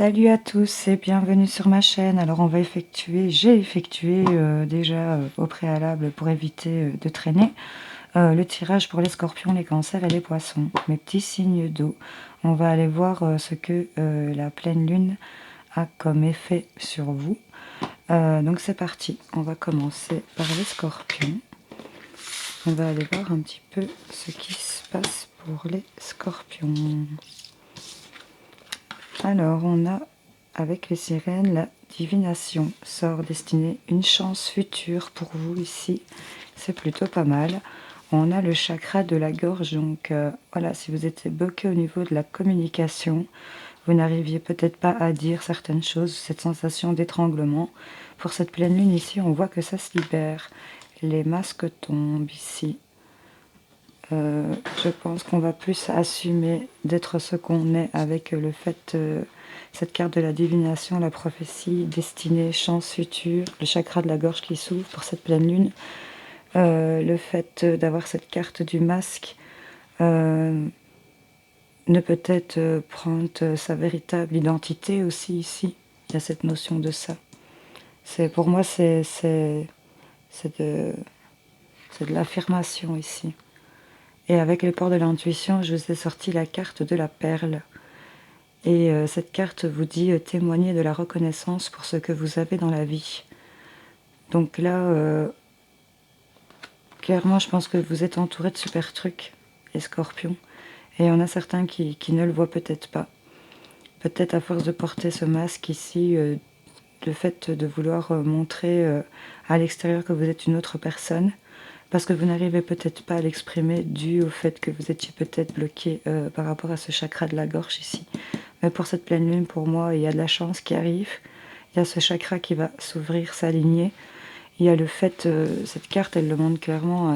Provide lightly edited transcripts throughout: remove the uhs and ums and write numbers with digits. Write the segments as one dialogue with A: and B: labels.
A: Salut à tous et bienvenue sur ma chaîne. Alors j'ai effectué déjà au préalable pour éviter de traîner le tirage pour les scorpions, les cancers et les poissons, mes petits signes d'eau. On va aller voir ce que la pleine lune a comme effet sur vous. Donc c'est parti, on va commencer par les scorpions. On va aller voir un petit peu ce qui se passe pour les scorpions. Alors on a avec les sirènes la divination, sort destiné, une chance future pour vous ici, c'est plutôt pas mal. On a le chakra de la gorge, donc voilà, si vous étiez bloqué au niveau de la communication, vous n'arriviez peut-être pas à dire certaines choses, cette sensation d'étranglement. Pour cette pleine lune ici, on voit que ça se libère. Les masques tombent ici. Je pense qu'on va plus assumer d'être ce qu'on est avec le fait, cette carte de la divination, la prophétie, destinée, chance future, le chakra de la gorge qui s'ouvre pour cette pleine lune. Le fait d'avoir cette carte du masque ne peut-être prendre sa véritable identité aussi ici. Il y a cette notion de ça. Pour moi, c'est de l'affirmation ici. Et avec les ports de l'intuition, je vous ai sorti la carte de la perle. Et cette carte vous dit témoigner de la reconnaissance pour ce que vous avez dans la vie. Donc là, clairement, je pense que vous êtes entouré de super trucs, les scorpions. Et il y en a certains qui ne le voient peut-être pas. Peut-être à force de porter ce masque ici, le fait de vouloir montrer à l'extérieur que vous êtes une autre personne, parce que vous n'arrivez peut-être pas à l'exprimer dû au fait que vous étiez peut-être bloqué par rapport à ce chakra de la gorge ici. Mais pour cette pleine lune, pour moi, il y a de la chance qui arrive. Il y a ce chakra qui va s'ouvrir, s'aligner. Il y a le fait, cette carte, elle le montre clairement,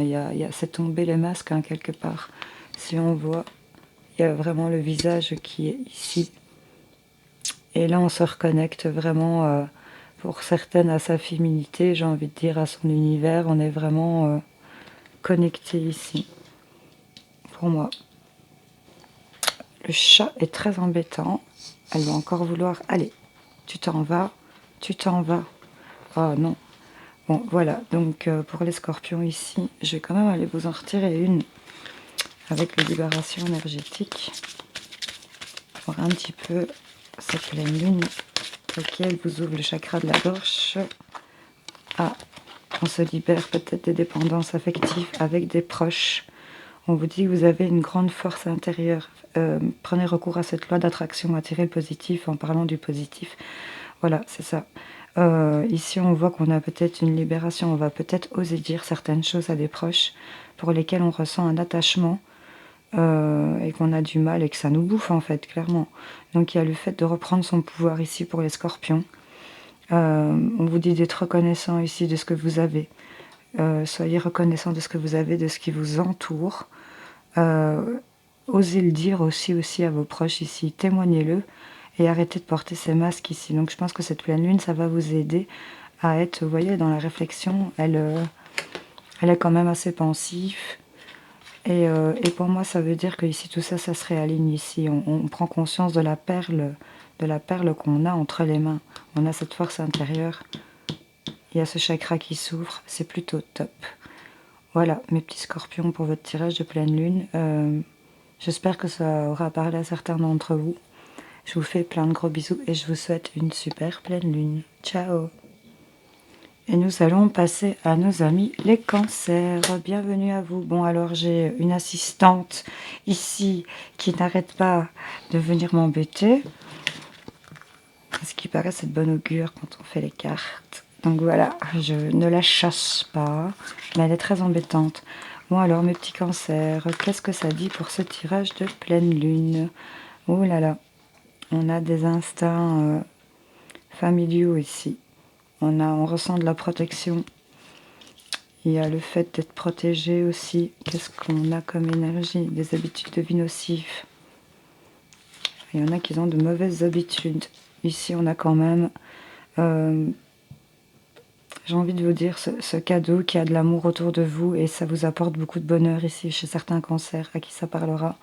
A: c'est tomber les masques hein, quelque part. Si on voit, il y a vraiment le visage qui est ici. Et là, on se reconnecte vraiment, pour certaines, à sa féminité, j'ai envie de dire, à son univers. On est vraiment connecté ici, pour moi. Le chat est très embêtant. Elle va encore vouloir... Allez, tu t'en vas, tu t'en vas. Oh non. Bon, voilà. Donc, pour les scorpions ici, je vais quand même aller vous en retirer une avec les libérations énergétiques. Voir un petit peu cette pleine lune, laquelle vous ouvre le chakra de la gorge. Ah, on se libère peut-être des dépendances affectives avec des proches. On vous dit que vous avez une grande force intérieure. Prenez recours à cette loi d'attraction, attirez le positif en parlant du positif. Voilà, c'est ça. Ici, on voit qu'on a peut-être une libération. On va peut-être oser dire certaines choses à des proches pour lesquels on ressent un attachement et qu'on a du mal et que ça nous bouffe, en fait, clairement. Donc, il y a le fait de reprendre son pouvoir ici pour les scorpions. On vous dit d'être reconnaissant ici de ce que vous avez. Soyez reconnaissant de ce que vous avez, de ce qui vous entoure. Osez le dire aussi à vos proches ici. Témoignez-le et arrêtez de porter ces masques ici. Donc je pense que cette pleine lune, ça va vous aider à être, vous voyez, dans la réflexion. Elle est quand même assez pensive. Et pour moi, ça veut dire que ici, tout ça, ça se réaligne ici. On prend conscience de la perle qu'on a entre les mains. On a cette force intérieure. Il y a ce chakra qui s'ouvre. C'est plutôt top. Voilà, mes petits scorpions pour votre tirage de pleine lune. J'espère que ça aura parlé à certains d'entre vous. Je vous fais plein de gros bisous et je vous souhaite une super pleine lune. Ciao! Et nous allons passer à nos amis les cancers. Bienvenue à vous. Bon, alors j'ai une assistante ici qui n'arrête pas de venir m'embêter. Ce qui paraît c'est de bon augure quand on fait les cartes. Donc voilà, je ne la chasse pas, mais elle est très embêtante. Bon alors mes petits cancers, qu'est-ce que ça dit pour ce tirage de pleine lune? Oh là là, on a des instincts familiaux ici. On ressent de la protection. Il y a le fait d'être protégé aussi. Qu'est-ce qu'on a comme énergie? Des habitudes de vie nocives. Il y en a qui ont de mauvaises habitudes. Ici, on a quand même, j'ai envie de vous dire, ce cadeau qui a de l'amour autour de vous et ça vous apporte beaucoup de bonheur ici chez certains cancers à qui ça parlera.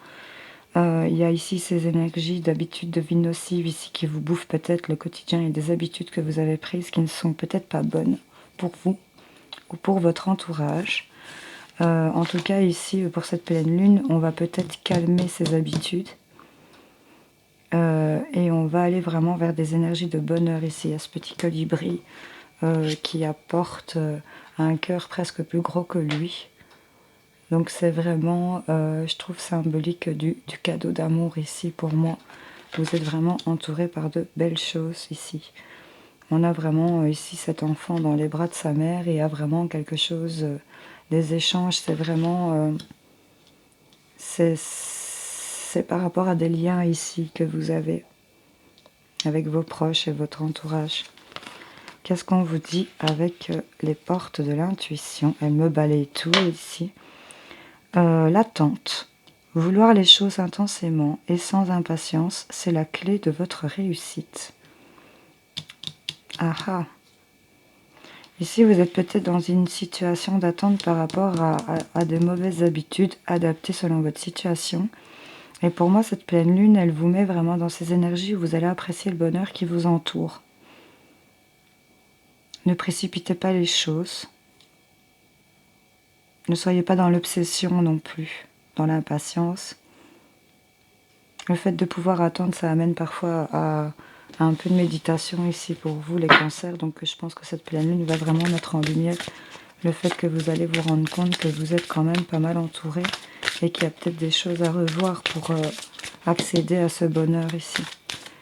A: Il y a ici ces énergies d'habitudes de vie nocives ici qui vous bouffent peut-être le quotidien et des habitudes que vous avez prises qui ne sont peut-être pas bonnes pour vous ou pour votre entourage. En tout cas ici pour cette pleine lune, on va peut-être calmer ces habitudes et on va aller vraiment vers des énergies de bonheur ici, à ce petit colibri qui apporte un cœur presque plus gros que lui. Donc c'est vraiment, je trouve, symbolique du cadeau d'amour ici pour moi. Vous êtes vraiment entouré par de belles choses ici. On a vraiment ici cet enfant dans les bras de sa mère et a vraiment quelque chose, des échanges, c'est vraiment, c'est par rapport à des liens ici que vous avez avec vos proches et votre entourage. Qu'est-ce qu'on vous dit avec les portes de l'intuition? Elle me balaye tout ici. L'attente. Vouloir les choses intensément et sans impatience, c'est la clé de votre réussite. Ah ah. Ici, vous êtes peut-être dans une situation d'attente par rapport à des mauvaises habitudes adaptées selon votre situation. Et pour moi, cette pleine lune, elle vous met vraiment dans ces énergies où vous allez apprécier le bonheur qui vous entoure. Ne précipitez pas les choses. Ne soyez pas dans l'obsession non plus, dans l'impatience. Le fait de pouvoir attendre, ça amène parfois à un peu de méditation ici pour vous, les cancers. Donc je pense que cette pleine lune va vraiment mettre en lumière le fait que vous allez vous rendre compte que vous êtes quand même pas mal entouré et qu'il y a peut-être des choses à revoir pour accéder à ce bonheur ici.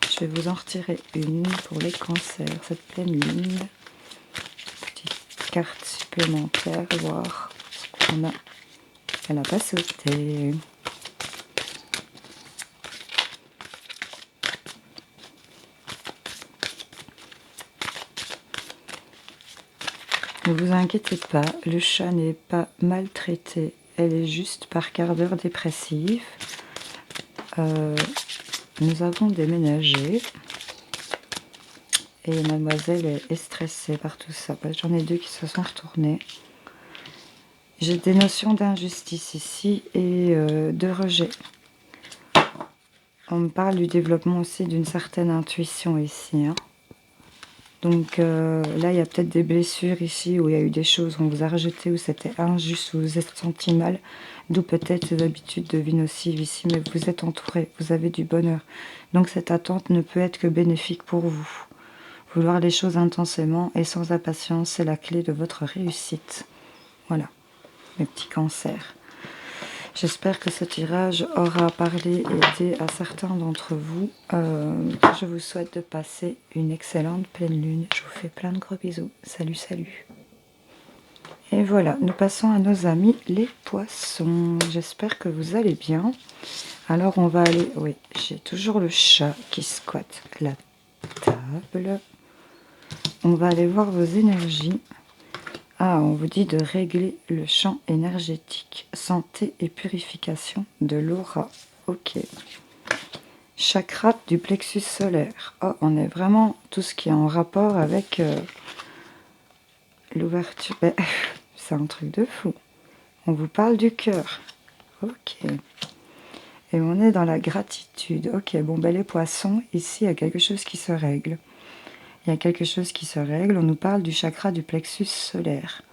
A: Je vais vous en retirer une pour les cancers, cette pleine lune. Petite carte supplémentaire, voir ce qu'on a. Elle n'a pas sauté. Ne vous inquiétez pas, le chat n'est pas maltraité. Elle est juste par quart d'heure dépressive. Nous avons déménagé. Et mademoiselle est stressée par tout ça. J'en ai deux qui se sont retournés. J'ai des notions d'injustice ici et de rejet. On me parle du développement aussi d'une certaine intuition ici. Hein. Donc là, il y a peut-être des blessures ici où il y a eu des choses où on vous a rejeté, où c'était injuste, où vous vous êtes senti mal. D'où peut-être ces habitudes de vie nocives ici, mais vous êtes entouré, vous avez du bonheur. Donc cette attente ne peut être que bénéfique pour vous. Vouloir les choses intensément et sans impatience, c'est la clé de votre réussite. Voilà, mes petits cancers. J'espère que ce tirage aura parlé et aidé à certains d'entre vous. Je vous souhaite de passer une excellente pleine lune. Je vous fais plein de gros bisous. Salut, salut. Et voilà, nous passons à nos amis les poissons. J'espère que vous allez bien. Alors on va aller... Oui, j'ai toujours le chat qui squatte la table. On va aller voir vos énergies. Ah, on vous dit de régler le champ énergétique, santé et purification de l'aura. Ok. Chakra du plexus solaire. Oh, on est vraiment tout ce qui est en rapport avec l'ouverture. C'est un truc de fou. On vous parle du cœur. Ok. Et on est dans la gratitude. Ok, bon, les poissons, ici, il y a quelque chose qui se règle. Il y a quelque chose qui se règle. On nous parle du chakra du plexus solaire.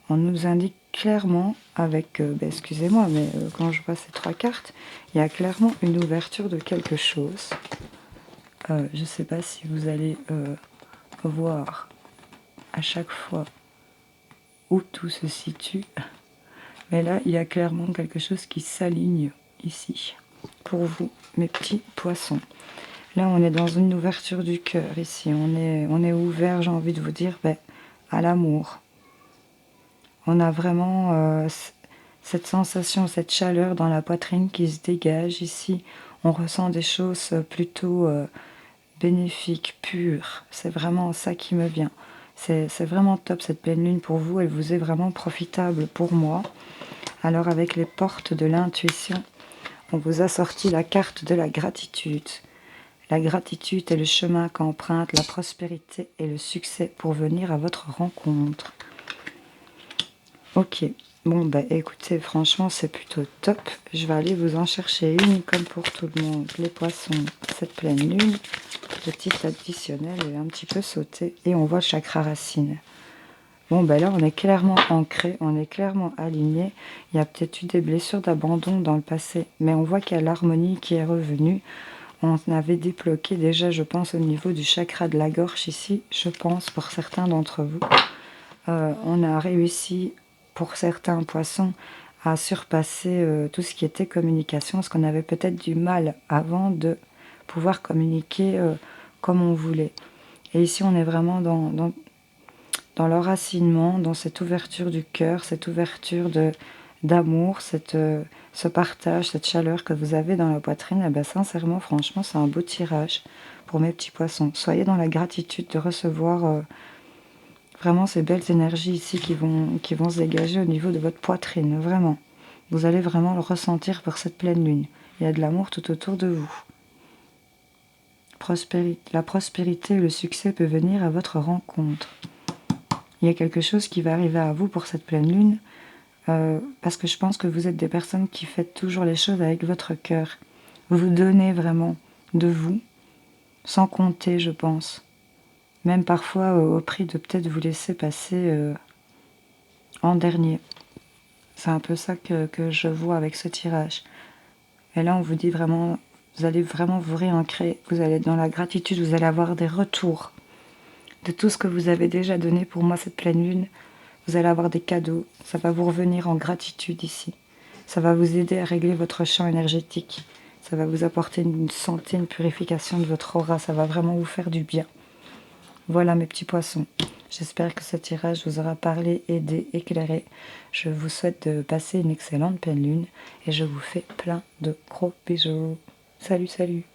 A: On nous indique clairement avec, excusez-moi, mais quand je vois ces trois cartes, il y a clairement une ouverture de quelque chose. Je ne sais pas si vous allez voir à chaque fois où tout se situe. Mais là, il y a clairement quelque chose qui s'aligne ici. Pour vous, mes petits poissons. Là, on est dans une ouverture du cœur ici. On est ouvert, j'ai envie de vous dire, à l'amour. On a vraiment cette sensation, cette chaleur dans la poitrine qui se dégage ici. On ressent des choses plutôt bénéfiques, pures. C'est vraiment ça qui me vient. C'est vraiment top cette pleine lune pour vous. Elle vous est vraiment profitable pour moi. Alors avec les portes de l'intuition, on vous a sorti la carte de la gratitude. La gratitude est le chemin qu'emprunte la prospérité et le succès pour venir à votre rencontre. Ok, Bon, bah écoutez, franchement, c'est plutôt top. Je vais aller vous en chercher une, comme pour tout le monde. Les poissons, cette pleine lune, petit additionnel et un petit peu sauté. Et on voit le chakra racine. Bon, ben là, on est clairement ancré, on est clairement aligné. Il y a peut-être eu des blessures d'abandon dans le passé, mais on voit qu'il y a l'harmonie qui est revenue. On avait débloqué déjà, je pense, au niveau du chakra de la gorge ici, je pense, pour certains d'entre vous. On a réussi, pour certains poissons, à surpasser tout ce qui était communication, parce qu'on avait peut-être du mal avant de pouvoir communiquer comme on voulait. Et ici, on est vraiment dans l'enracinement, dans cette ouverture du cœur, cette ouverture d'amour, ce partage, cette chaleur que vous avez dans la poitrine. Et ben, sincèrement, franchement, c'est un beau tirage pour mes petits poissons. Soyez dans la gratitude de recevoir vraiment ces belles énergies ici qui vont se dégager au niveau de votre poitrine, vraiment. Vous allez vraiment le ressentir pour cette pleine lune. Il y a de l'amour tout autour de vous. La prospérité et le succès peut venir à votre rencontre. Il y a quelque chose qui va arriver à vous pour cette pleine lune, parce que je pense que vous êtes des personnes qui faites toujours les choses avec votre cœur. Vous vous donnez vraiment de vous, sans compter, je pense. Même parfois au prix de peut-être vous laisser passer en dernier. C'est un peu ça que je vois avec ce tirage. Et là, on vous dit vraiment, vous allez vraiment vous réancrer, vous allez être dans la gratitude, vous allez avoir des retours de tout ce que vous avez déjà donné pour moi cette pleine lune. Vous allez avoir des cadeaux, ça va vous revenir en gratitude ici. Ça va vous aider à régler votre champ énergétique. Ça va vous apporter une santé, une purification de votre aura. Ça va vraiment vous faire du bien. Voilà mes petits poissons. J'espère que ce tirage vous aura parlé, aidé, éclairé. Je vous souhaite de passer une excellente pleine lune et je vous fais plein de gros bisous. Salut, salut!